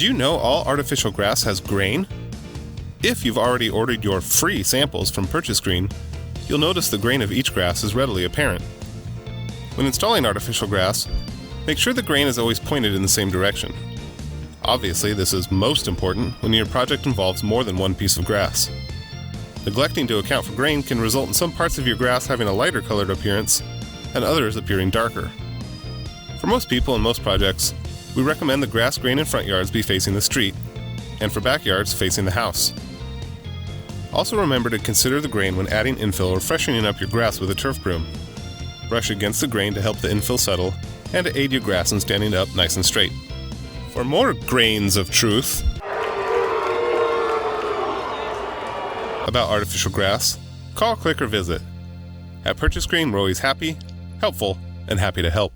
you know all artificial grass has grain? If you've already ordered your free samples from Purchase Green, you'll notice the grain of each grass is readily apparent. When installing artificial grass, make sure the grain is always pointed in the same direction. Obviously, this is most important when your project involves more than one piece of grass. Neglecting to account for grain can result in some parts of your grass having a lighter colored appearance and others appearing darker. For most people and most projects, we recommend the grass grain in front yards be facing the street, and for backyards facing the house. Also remember to consider the grain when adding infill or freshening up your grass with a turf broom. Brush against the grain to help the infill settle and to aid your grass in standing up nice and straight. For more grains of truth about artificial grass, call, click, or visit. At Purchase Green, we're always happy, helpful, and happy to help.